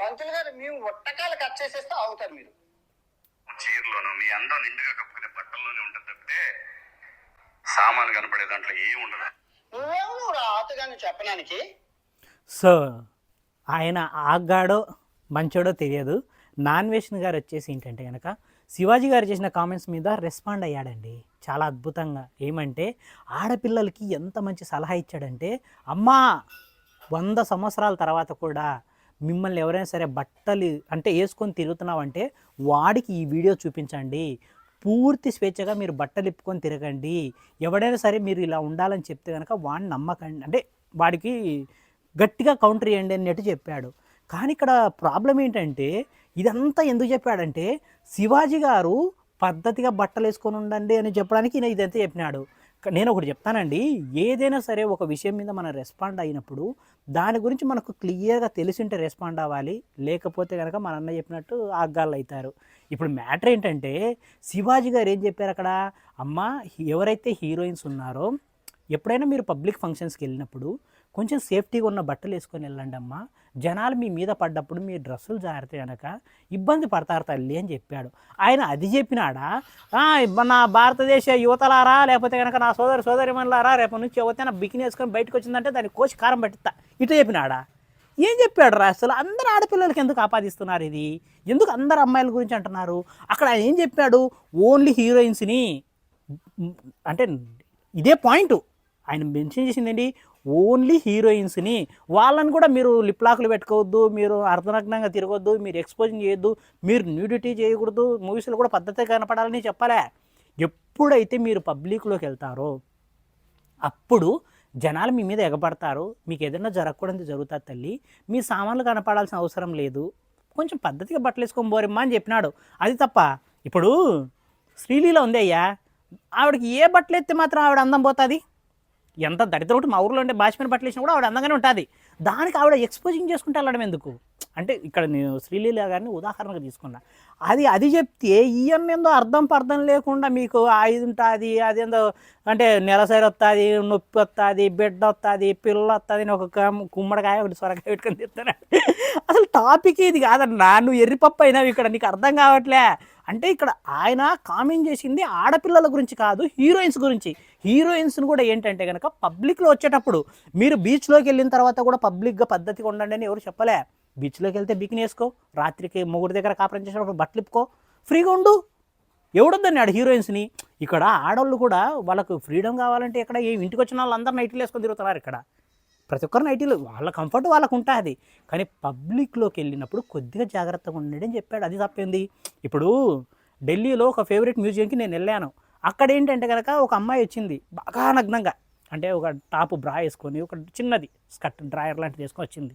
పంతులు గారు మేము ఒట్టకాలు కట్ చేసేస్తే అవుతారు మీరు. చీరలోను మీ అందం నిండుగా కప్పుకునే బట్టల్లోనే ఉంటుంది తప్పితే సామాను కనపడే దాంట్లో ఏం ఉండదు. నువ్వేమో ఆతగాని చెప్పడానికి. సో ఆయన ఆగ్గాడో మంచోడో తెలియదు. నాన్వేషన్ గారు వచ్చేసి ఏంటంటే కనుక శివాజీ గారు చేసిన కామెంట్స్ మీద రెస్పాండ్ అయ్యాడండి చాలా అద్భుతంగా. ఏమంటే ఆడపిల్లలకి ఎంత మంచి సలహా ఇచ్చాడంటే, అమ్మా 100 సంవత్సరాల తర్వాత కూడా మిమ్మల్ని ఎవరైనా సరే బట్టలు అంటే వేసుకొని తిరుగుతున్నావంటే వాడికి ఈ వీడియో చూపించండి, పూర్తి స్వేచ్ఛగా మీరు బట్టలు ఇప్పుకొని తిరగండి, ఎవడైనా సరే మీరు ఇలా ఉండాలని చెప్తే కనుక వాడిని నమ్మకండి, అంటే వాడికి గట్టిగా కౌంటర్ చేయండి అన్నట్టు చెప్పాడు. కానీ ఇక్కడ ప్రాబ్లం ఏంటంటే ఇదంతా ఎందుకు చెప్పాడంటే శివాజీ గారు పద్ధతిగా బట్టలు వేసుకొని ఉండండి అని చెప్పడానికి ఈయన ఇదంతా చెప్పినాడు. నేను ఒకటి చెప్తానండి, ఏదైనా సరే ఒక విషయం మీద మనం రెస్పాండ్ అయినప్పుడు దాని గురించి మనకు క్లియర్గా తెలిసింటే రెస్పాండ్ అవ్వాలి, లేకపోతే కనుక మన అన్న చెప్పినట్టు ఆగ్గాళ్ళు అవుతారు. ఇప్పుడు మ్యాటర్ ఏంటంటే శివాజీ గారు ఏం చెప్పారు అక్కడ, అమ్మ ఎవరైతే హీరోయిన్స్ ఉన్నారో ఎప్పుడైనా మీరు పబ్లిక్ ఫంక్షన్స్కి వెళ్ళినప్పుడు కొంచెం సేఫ్టీగా ఉన్న బట్టలు వేసుకొని వెళ్ళండి అమ్మ, జనాలు మీ మీద పడ్డప్పుడు మీ డ్రెస్సులు జారితే కనుక ఇబ్బంది పడతారు తల్లి అని చెప్పాడు. ఆయన అది చెప్పినాడా, నా భారతదేశ యువతలారా లేకపోతే కనుక నా సోదరిమణులారా రేపు నుంచి యువత నా బికిని వేసుకొని బయటకు వచ్చిందంటే దాన్ని కోసి కారం పట్టిస్తా ఇటు చెప్పినాడా? ఏం చెప్పాడు రా అసలు? అందరు ఆడపిల్లలకి ఎందుకు ఆపాదిస్తున్నారు ఇది? ఎందుకు అందరు అమ్మాయిల గురించి అంటున్నారు? అక్కడ ఆయన ఏం చెప్పాడు, ఓన్లీ హీరోయిన్స్ని, అంటే ఇదే పాయింట్ ఆయన మెన్షన్ చేసిందండి, ఓన్లీ హీరోయిన్స్ని, వాళ్ళని కూడా మీరు లిప్లాక్లు పెట్టుకోవద్దు, మీరు అర్ధనగ్నంగా తిరగొద్దు, మీరు ఎక్స్పోజింగ్ చేయొద్దు, మీరు న్యూడిటీ చేయకూడదు, మూవీస్లో కూడా పద్ధతిగా కనపడాలని చెప్పలే. ఎప్పుడైతే మీరు పబ్లిక్లోకి వెళ్తారో అప్పుడు జనాలు మీ మీద ఎగబడతారు, మీకు ఏదైనా జరగకూడదు జరుగుతుంది తల్లి, మీ సామాన్లు కనపడాల్సిన అవసరం లేదు, కొంచెం పద్ధతిగా బట్టలు వేసుకొని పోరమ్మా అని చెప్పినాడు. అది తప్ప ఇప్పుడు శ్రీలీల ఉంది అయ్యా, ఆవిడకి ఏ బట్టలు ఎత్తే మాత్రం ఆవిడ అందం పోతుంది? ఎంత దరిద్రం ఒకటి మా ఊర్లో ఉండే బాష్మైన బట్టలు వేసినా కూడా ఆవిడ అందంగానే ఉంటుంది. దానికి ఆవిడ ఎక్స్పోజింగ్ చేసుకుంటే వెళ్ళడం ఎందుకు? అంటే ఇక్కడ నేను శ్రీలీల గారిని ఉదాహరణగా తీసుకున్నా. అది చెప్తే ఈయన అర్థం పర్థం లేకుండా మీకు ఇది ఉంటుంది, అదేందో అంటే నెలసరి వస్తుంది, నొప్పి వస్తుంది, బిడ్డ వస్తుంది, పిల్ల వస్తుంది అని ఒక గుమ్మడికాయ ఒకటి సొరకాయ పెట్టుకొని తిస్తాను. అసలు టాపిక్ ఇది కాదన్నా, నువ్వు ఎర్రిపప్పు అయినావు ఇక్కడ, నీకు అర్థం కావట్లే. అంటే ఇక్కడ ఆయన కామెంట్ చేసింది ఆడపిల్లల గురించి కాదు, హీరోయిన్స్ గురించి. హీరోయిన్స్ని కూడా ఏంటంటే కనుక పబ్లిక్లో వచ్చేటప్పుడు మీరు బీచ్లోకి వెళ్ళిన తర్వాత కూడా పబ్లిక్గా పద్ధతిగా ఉండండి అని ఎవరు చెప్పలే. బీచ్లోకి వెళ్తే బికిని వేసుకో, రాత్రికి మొగుడి దగ్గర కాపురం చేసినప్పుడు బట్టలు ఇప్పుకో, ఫ్రీగా ఉండు, ఎవడొద్దన్నాడు హీరోయిన్స్ని. ఇక్కడ ఆడవాళ్ళు కూడా వాళ్ళకు ఫ్రీడమ్ కావాలంటే ఇక్కడ ఇంటికి వచ్చిన వాళ్ళందరూ నైటీలు వేసుకొని తిరుగుతున్నారు. ఇక్కడ ప్రతి ఒక్కరు నైటీలు, వాళ్ళ కంఫర్ట్ వాళ్ళకు ఉంటుంది. కానీ పబ్లిక్లోకి వెళ్ళినప్పుడు కొద్దిగా జాగ్రత్తగా ఉండండి అని చెప్పాడు. అది తప్పింది. ఇప్పుడు ఢిల్లీలో ఒక ఫేవరెట్ మ్యూజియంకి నేను వెళ్ళాను. అక్కడ ఏంటంటే కనుక ఒక అమ్మాయి వచ్చింది బాగా నగ్నంగా, అంటే ఒక టాప్ బ్రా వేసుకొని ఒక చిన్నది స్కర్ట్ డ్రాయర్ లాంటిది వేసుకొని వచ్చింది.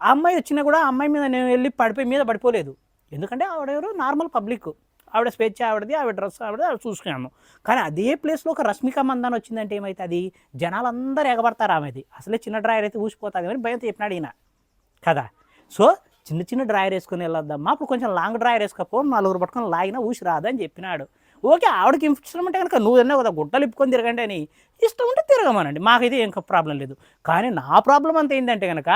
ఆ అమ్మాయి వచ్చినా కూడా ఆ అమ్మాయి మీద నేను వెళ్ళి పడిపోలేదు. ఎందుకంటే ఆవిడెవరు నార్మల్ పబ్లిక్, ఆవిడ స్వేచ్ఛ ఆవిడది, ఆవిడ డ్రెస్ ఆవిడది, ఆవిడ చూసుకున్నాము. కానీ అదే ప్లేస్లో ఒక రష్మిక మందాన వచ్చిందంటే ఏమవుతుంది, జనాలందరూ ఎగబడతారు ఆమెది. అసలే చిన్న డ్రాయర్ అయితే ఊసిపోతుంది అని భయంతో చెప్పినాడు ఈయన కదా. సో చిన్న డ్రాయర్ వేసుకొని వెళ్ళొద్దమ్మా, అప్పుడు కొంచెం లాంగ్ డ్రాయర్ వేసుకోపో, 4 పట్టుకొని లాగినా ఊసి రాదని చెప్పినాడు. ఓకే, ఆవిడకి ఇష్టం అంటే కనుక నువ్వు అన్నావు కదా గుట్టలు ఇప్పుకొని తిరగండి అని, ఇష్టం ఉంటే తిరగమనండి, మాకైతే ఏం ప్రాబ్లం లేదు. కానీ నా ప్రాబ్లం అంతా ఏంటంటే కనుక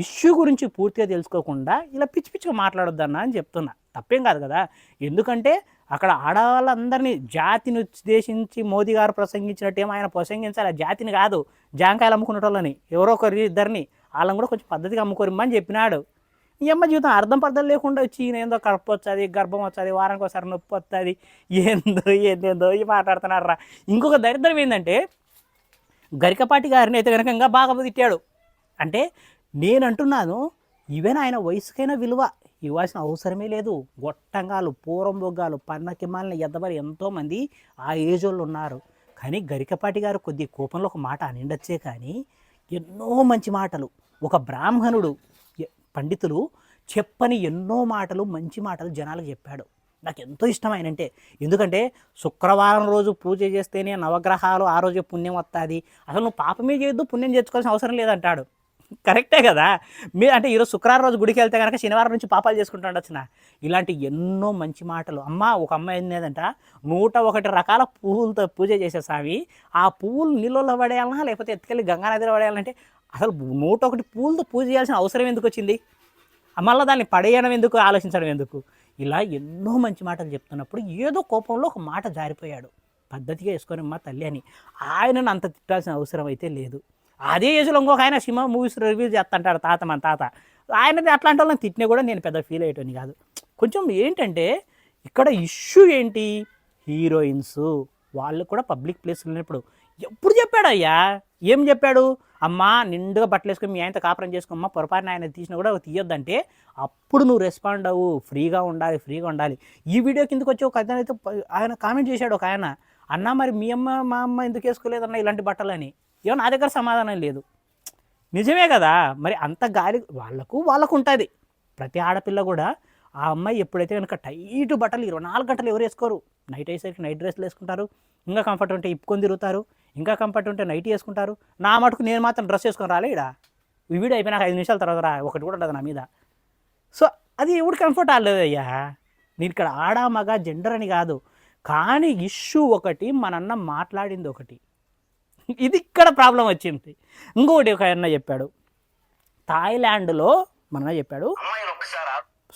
ఇష్యూ గురించి పూర్తిగా తెలుసుకోకుండా ఇలా పిచ్చిగా మాట్లాడొద్దన్నా అని చెప్తున్నా. తప్పేం కాదు కదా, ఎందుకంటే అక్కడ ఆడవాళ్ళందరినీ జాతిని ఉద్దేశించి మోదీ గారు ప్రసంగించినట్టు ఏమో ఆయన ప్రసంగించాలి. ఆ జాతిని కాదు, జాంకాయలు అమ్ముకునేటోళ్ళని ఎవరో ఒకరి ఇద్దరిని, వాళ్ళని కూడా కొంచెం పద్ధతిగా అమ్ముకోరిమ్మని చెప్పినాడు. ఈ అమ్మ జీవితం అర్థం పర్థం లేకుండా వచ్చి ఈయన ఏందో కడుపు వస్తుంది, గర్భం వస్తుంది, వారానికి ఒకసారి నొప్పి వస్తుంది, ఏందేందో ఈ మాట్లాడుతున్నారా. ఇంకొక దరిద్రం ఏంటంటే గరికపాటి గారిని అయితే కనుక ఇంకా బాగా తిట్టాడు. అంటే నేను అంటున్నాను, ఈవెన్ ఆయన వయసుకైనా విలువ ఇవ్వాల్సిన అవసరమే లేదు. గొట్టంగాలు, పూరం బొగ్గాలు, పన్నకిమాలిన ఎద్దబరి ఎంతోమంది ఆ ఏజ్ వాళ్ళు ఉన్నారు. కానీ గరికపాటి గారు కొద్ది కోపంలో ఒక మాట అనిండొచ్చే, కానీ ఎన్నో మంచి మాటలు, ఒక బ్రాహ్మణుడు పండితులు చెప్పని ఎన్నో మాటలు, మంచి మాటలు జనాలకు చెప్పాడు. నాకు ఎంతో ఇష్టం ఆయనంటే. ఎందుకంటే శుక్రవారం రోజు పూజ చేస్తేనే నవగ్రహాలు ఆ రోజే పుణ్యం వస్తుంది, అసలు నువ్వు పాపమే చేయొద్దు, పుణ్యం చేసుకోవాల్సిన అవసరం లేదంటాడు. కరెక్టే కదా. అంటే ఈరోజు శుక్రవారం రోజు గుడికి వెళ్తే కనుక శనివారం నుంచి పాపాలు చేసుకుంటూ ఉండొచ్చునా. ఇలాంటి ఎన్నో మంచి మాటలు. ఒక అమ్మాయి ఏంటంట 101 రకాల పువ్వులతో పూజ చేసే స్వామి, ఆ పువ్వులు నీళ్ళలో పడేయాలన్నా లేకపోతే ఎత్తుకెళ్ళి గంగానదిలో పడేయాలంటే అసలు 101 పువ్వులతో పూజ చేయాల్సిన అవసరం ఎందుకు వచ్చింది? మళ్ళీ దాన్ని పడేయడం ఎందుకు, ఆలోచించడం ఎందుకు? ఇలా ఎన్నో మంచి మాటలు చెప్తున్నప్పుడు ఏదో కోపంలో ఒక మాట జారిపోయాడు. పద్ధతిగా వేసుకొని మా తల్లి అని ఆయనను అంత తిట్టాల్సిన అవసరం అయితే లేదు. అదే ఏజ్లో ఇంకొక ఆయన సినిమా మూవీస్ రివ్యూ చేస్తుంటాడు తాత, మన తాత. ఆయనది అట్లాంటి వాళ్ళని తిట్టినా కూడా నేను పెద్ద ఫీల్ అయ్యేటోని కాదు. కొంచెం ఏంటంటే ఇక్కడ ఇష్యూ ఏంటి, హీరోయిన్స్ వాళ్ళు కూడా పబ్లిక్ ప్లేస్లో ఉన్నప్పుడు ఎప్పుడు చెప్పాడయ్యా, ఏం చెప్పాడు? అమ్మా నిండుగా బట్టలు వేసుకొని మీ ఆయనతో కాపురం చేసుకోమ్మా, పొరపాటున ఆయన తీసినా కూడా తీయొద్దంటే అప్పుడు నువ్వు రెస్పాండ్ అవ్వు, ఫ్రీగా ఉండాలి. ఈ వీడియో కిందకి వచ్చి ఒక అతను అయితే ఆయన కామెంట్ చేశాడు, ఒక ఆయన, అన్న మరి మీ అమ్మ మా అమ్మ ఎందుకు వేసుకోలేదన్న ఇలాంటి బట్టలని. ఏమో నా దగ్గర సమాధానం లేదు. నిజమే కదా, మరి అంత గాలి వాళ్ళకు ఉంటుంది. ప్రతి ఆడపిల్ల కూడా ఆ అమ్మాయి ఎప్పుడైతే కనుక టైట్ బట్టలు 24 గంటలు ఎవరు వేసుకోరు. నైట్ అయ్యేసరికి నైట్ డ్రెస్లు వేసుకుంటారు, ఇంకా కంఫర్ట్ ఉంటే ఇప్పుకొని తిరుగుతారు, ఇంకా కంఫర్ట్ ఉంటే నైట్ వేసుకుంటారు. నా మటుకు నేను మాత్రం డ్రెస్ వేసుకొని రాలే. ఈ వీడియో అయిపోయినాక 5 నిమిషాల తర్వాత రా, ఒకటి కూడా ఉండదు నా మీద. సో అది ఎవడు కంఫర్ట్ అవ్వలేదయ్యా. నేను ఇక్కడ ఆడ మగ జెండర్ అని కాదు, కానీ ఇష్యూ ఒకటి, మన మాట్లాడింది ఒకటి. ఇది ఇక్కడ ప్రాబ్లం వచ్చింది. ఇంకొకటి ఒక అన్న చెప్పాడు, థాయిలాండ్లో మన చెప్పాడు,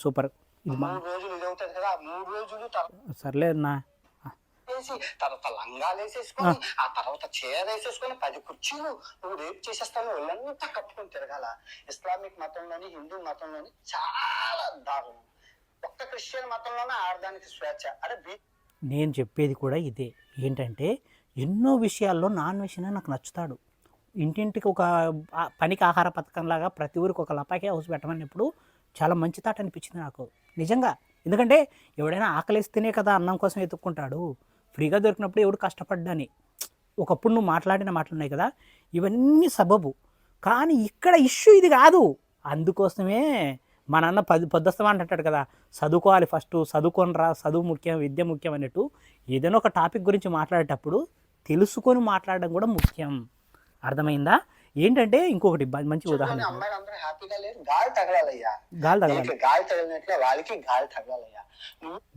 సూపర్, ఇది 3 రోజులు ఇది అవుతుంది కదా, 3 రోజులు సర్లే అన్నా వేసి తర్వాత లంగాలు వేసేసుకొని ఆ తర్వాత చీర వేసేసుకొని 10 కుర్చీలు నువ్వు రేపు చేసేస్తాను ఒళ్ళంతా కట్టుకొని తిరగాల. ఇస్లామిక్ మతంలోని, హిందూ మతంలోని చాలా దారుణం. ఒక్క క్రిస్టియన్ మతంలోనే ఆడదానికి స్వేచ్ఛ. అరే నేను చెప్పేది కూడా ఇదే. ఏంటంటే ఎన్నో విషయాల్లో నాన్ వెజ్ నాకు నచ్చుతాడు. ఇంటింటికి ఒక పనికి ఆహార పథకంలాగా ప్రతి ఊరికి ఒక లపాకే హౌస్ పెట్టమన్నప్పుడు చాలా మంచి తాట అనిపించింది నాకు నిజంగా. ఎందుకంటే ఎవడైనా ఆకలిస్తేనే కదా అన్నం కోసం ఎత్తుక్కుంటాడు. ఫ్రీగా దొరికినప్పుడు ఎవడు కష్టపడ్డాని. ఒకప్పుడు నువ్వు మాట్లాడిన మాటలు ఉన్నాయి కదా, ఇవన్నీ సబబు. కానీ ఇక్కడ ఇష్యూ ఇది కాదు. అందుకోసమే మా నాన్న పొద్దుస్తామా అంటాడు కదా, చదువుకోవాలి ఫస్ట్, చదువుకొని రా, చదువు ముఖ్యం, విద్య ముఖ్యం అన్నట్టు. ఏదైనా ఒక టాపిక్ గురించి మాట్లాడేటప్పుడు తెలుసుకొని మాట్లాడడం కూడా ముఖ్యం. అర్థమైందా? ఏంటంటే ఇంకొకటి మంచి ఉదాహరణ, అమ్మాయిలందరూ హ్యాపీగా లేరు, గాలి తగలాలయ్యా. గాలి తగలాలి, గాలి తగిలినట్లే వాళ్ళకి గాలి తగలాలయ్యా.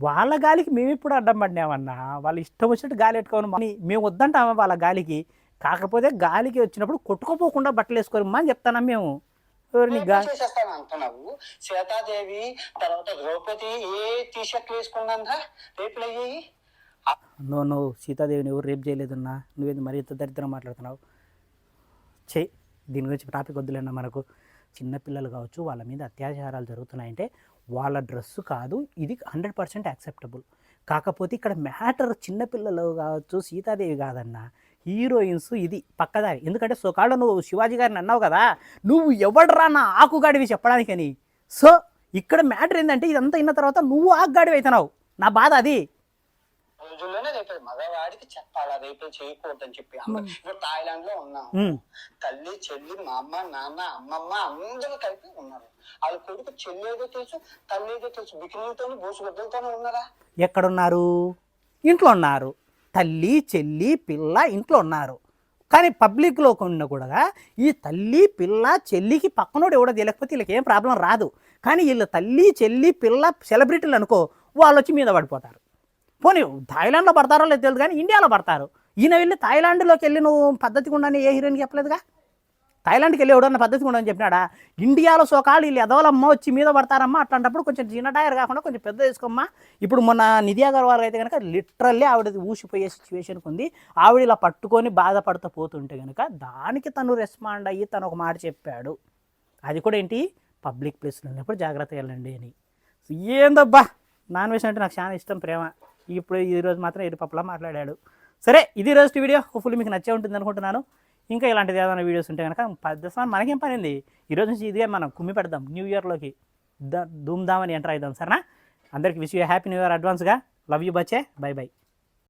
వాళ్ళ గాలికి మేము ఇప్పుడు అడ్డం పడినామన్నా. వాళ్ళు ఇష్టం వచ్చినట్టు గాలి పెట్టుకోమని మేము వద్దంటామా వాళ్ళ గాలికి. కాకపోతే గాలికి వచ్చినప్పుడు కొట్టుకోపోకుండా బట్టలు వేసుకోరమ్మా అని చెప్తానా మేము. చేసేస్తాను అంటున్నావు. సీతాదేవి తర్వాత ద్రౌపది ఏ టీషర్ట్లు వేసుకున్నా రేపులు అయ్యాయి. నువ్వు సీతాదేవిని ఎవరు రేపు చేయలేదన్నా, నువ్వేది మరీ ఇంత దరిద్రం మాట్లాడుతున్నావు. దీని గురించి టాపిక్ వద్దులేనా మనకు. చిన్నపిల్లలు కావచ్చు, వాళ్ళ మీద అత్యాచారాలు జరుగుతున్నాయంటే వాళ్ళ డ్రెస్సు కాదు, ఇది 100% యాక్సెప్టబుల్. కాకపోతే ఇక్కడ మ్యాటర్ చిన్నపిల్లలు కావచ్చు, సీతాదేవి కాదన్న, హీరోయిన్స్. ఇది పక్కదారి. ఎందుకంటే సోకాళ్ళు నువ్వు శివాజీ గారిని అన్నావు కదా, నువ్వు ఎవడరా నా ఆకుగాడివి చెప్పడానికని. సో ఇక్కడ మ్యాటర్ ఏంటంటే ఇదంతా అయిన తర్వాత నువ్వు ఆకుగాడివి అవుతున్నావు. నా బాధ అది. రోజుల్లోనే రేపు మగవాడికి చెప్పాలా రేపు చేయకూడదని చెప్పి. ఇప్పుడు థాయిలాండ్ లో ఉన్నాం, తల్లి చెల్లి మా అమ్మ నాన్న అమ్మమ్మ అందరూ కలిపి ఉన్నారు. వాళ్ళ కొడుకు చెల్లి ఏదో తెలుసు, తల్లి ఏదో తెలుసు, బికినీతోని బోసుగొడ్డలతోనే ఉన్నారా? ఎక్కడున్నారు? ఇంట్లో ఉన్నారు. తల్లి చెల్లి పిల్ల ఇంట్లో ఉన్నారు. కానీ పబ్లిక్లో ఉన్న కూడా ఈ తల్లి పిల్ల చెల్లికి పక్కనోడు ఎవడో తెలియకపోతే వీళ్ళకి ఏం ప్రాబ్లం రాదు. కానీ వీళ్ళు తల్లి చెల్లి పిల్ల సెలబ్రిటీలు అనుకో, వాళ్ళు వచ్చి మీద పడిపోతారు. పోనీ థాయిలాండ్లో పడతారో లేదు తెలియదు, కానీ ఇండియాలో పడతారు. ఈయన వెళ్ళి థాయిలాండ్లోకి వెళ్ళి నువ్వు పద్ధతిగా ఉండని ఏ హీరోయిన్కి చెప్పలేదుగా. థాయిలాండ్కి వెళ్ళి ఎవడన్నా పద్ధతిగా ఉండని చెప్పినాడా? ఇండియాలో సోకాళ్ళు వీళ్ళు ఎదవలమ్మ వచ్చి మీద పడతారమ్మా. అట్లాంటప్పుడు కొంచెం చిన్న టైర్ కాకుండా కొంచెం పెద్ద తీసుకోమ్మా. ఇప్పుడు మొన్న నిధి అగర్వాల్ అయితే కనుక లిటరల్లీ ఆవిడ ఊసిపోయే సిచ్యువేషన్కి ఉంది. ఆవిడ ఇలా పట్టుకొని బాధపడుతూ పోతుంటే కనుక దానికి తను రెస్పాండ్ అయ్యి తను ఒక మాట చెప్పాడు. అది కూడా ఏంటి, పబ్లిక్ ప్లేస్లో ఉన్నప్పుడు జాగ్రత్తగా వెళ్ళండి అని. ఏందబ్బా, నాన్ వెజ్ అంటే నాకు చాలా ఇష్టం, ప్రేమ. ఇప్పుడు ఈరోజు మాత్రం ఎరుపప్పులా మాట్లాడాడు. సరే, ఇది రోజు వీడియో. హోప్ఫుల్లీ మీకు నచ్చే ఉంటుంది అనుకుంటున్నాను. ఇంకా ఇలాంటిది ఏదైనా వీడియోస్ ఉంటే కనుక పద్ధతి మనకేం పనింది. ఈరోజు నుంచి ఇదిగా మనం కుమ్మి పెడదాం. న్యూ ఇయర్లోకి ధూమ్ధామ్ అని ఎంటర్ అవుదాం. సరేనా? అందరికీ wish you happy new year అడ్వాన్స్గా. లవ్ యూ బచ్చే. Bye by.